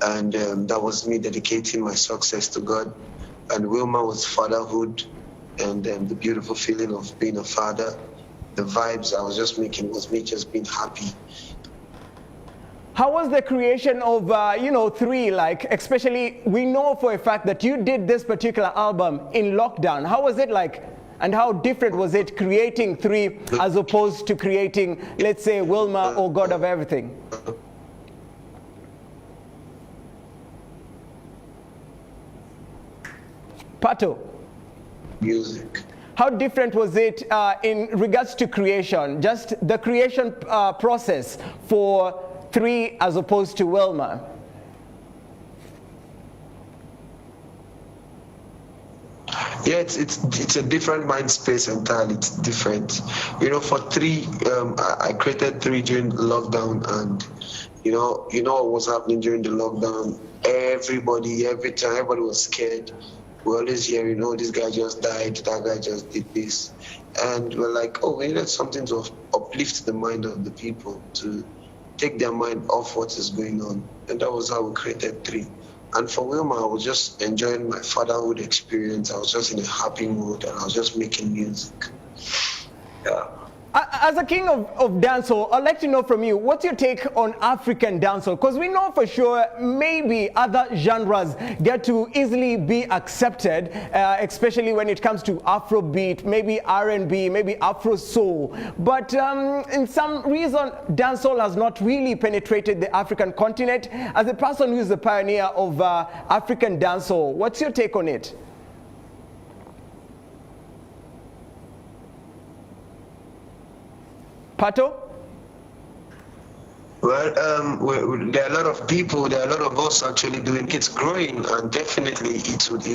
and that was me dedicating my success to God. And Wilma was fatherhood, and the beautiful feeling of being a father. The vibes I was just making was me just being happy. How was the creation of, 3, like, especially, we know for a fact that you did this particular album in lockdown. How was it like, and how different was it creating 3 as opposed to creating, let's say, Wilma or God of Everything? Pato. Music. How different was it in regards to creation, just the creation process for 3 as opposed to Wilma? Yeah, it's a different mind space entirely. It's different. You know, for 3, I created 3 during lockdown, and you know what was happening during the lockdown. Everybody was scared. We always hear, this guy just died, that guy just did this, and we're like, oh, we needed something to uplift the mind of the people, to take their mind off what is going on, and that was how we created 3. And for Wilma, I was just enjoying my fatherhood experience. I was just in a happy mood, and I was just making music. Yeah. As a king of dancehall, I'd like to know from you, what's your take on African dancehall? Because we know for sure maybe other genres get to easily be accepted, especially when it comes to Afrobeat, maybe R&B, maybe Afro soul. But in some reason, dancehall has not really penetrated the African continent. As a person who is the pioneer of African dancehall, what's your take on it? Pato? Well, there are a lot of people, there are a lot of us actually doing it. It's growing, and definitely it would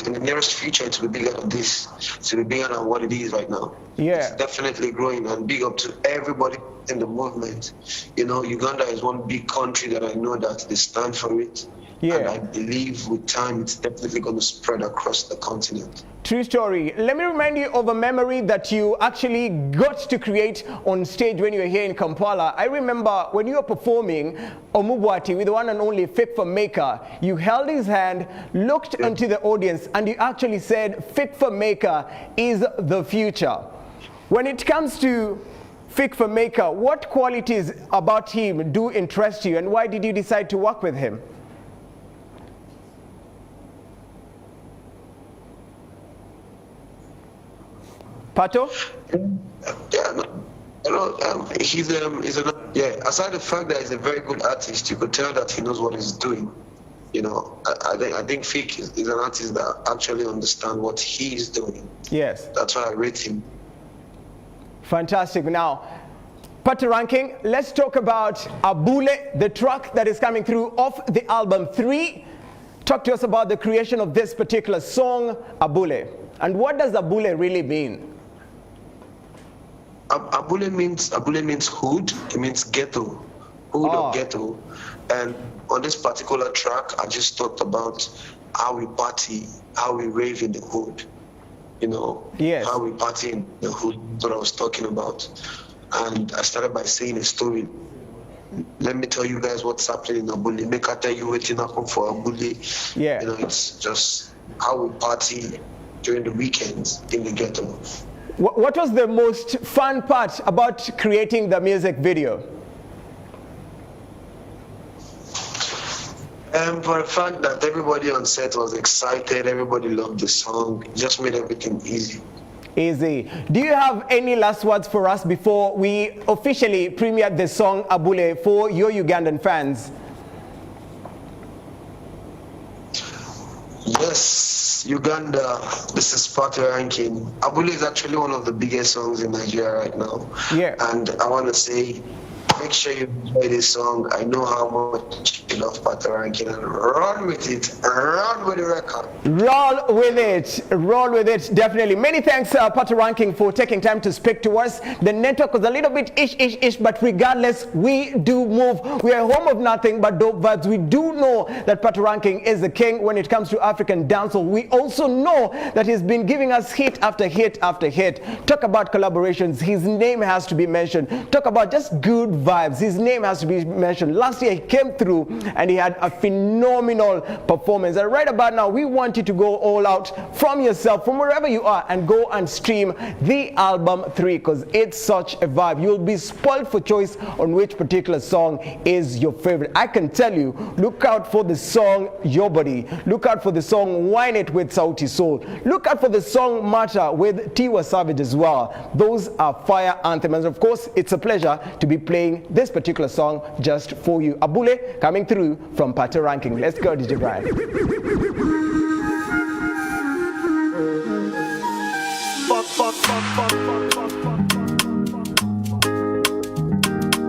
in the nearest future, it will be bigger than this. It will be bigger than what it is right now. Yeah. It's definitely growing, and big up to everybody in the movement. Uganda is one big country that I know that they stand for it. Yeah. And I believe with time, it's definitely going to spread across the continent. True story. Let me remind you of a memory that you actually got to create on stage when you were here in Kampala. I remember when you were performing Omubwati with the one and only Fit for Maker, you held his hand, looked into the audience, and you actually said, Fit for Maker is the future. When it comes to Fit for Maker, what qualities about him do interest you, and why did you decide to work with him? Pato? He's aside the fact that he's a very good artist, you could tell that he knows what he's doing. I think Fik is an artist that actually understands what he's doing. Yes. That's why I rate him. Fantastic. Now, Patoranking, let's talk about Abule, the track that is coming through off the album 3. Talk to us about the creation of this particular song, Abule. And what does Abule really mean? Abule means hood. It means ghetto, hood or ghetto. And on this particular track, I just talked about how we party, how we rave in the hood. Yes. How we party in the hood. That's what I was talking about. And I started by saying a story. Let me tell you guys what's happening in Abule. Make I tell you what's happening for Abule. Yeah. It's just how we party during the weekends in the ghetto. What was the most fun part about creating the music video? For the fact that everybody on set was excited, everybody loved the song, it just made everything easy. Easy. Do you have any last words for us before we officially premiere the song Abule for your Ugandan fans? Yes, Uganda, this is Patoranking. Abule is actually one of the biggest songs in Nigeria right now. Yeah. And I want to say, make sure you enjoy this song. I know how much you love Patoranking, and run with it. Run with the record. Roll with it. Roll with it, definitely. Many thanks, Patoranking, for taking time to speak to us. The network was a little bit ish, but regardless, we do move. We are home of nothing but dope vibes. We do know that Patoranking is the king when it comes to African dancehall. We also know that he's been giving us hit after hit after hit. Talk about collaborations. His name has to be mentioned. Talk about just good vibes. His name has to be mentioned. Last year, he came through and he had a phenomenal performance. And right about now, we want you to go all out from yourself, from wherever you are, and go and stream the album 3, because it's such a vibe. You'll be spoiled for choice on which particular song is your favorite. I can tell you, look out for the song Your Body, look out for the song Wine It with Sauti Soul, look out for the song Mata with Tiwa Savage as well. Those are fire anthems, and of course it's a pleasure to be playing this particular song just for you. Abule coming through from Patoranking. Let's go, DJ Brian. Fuck.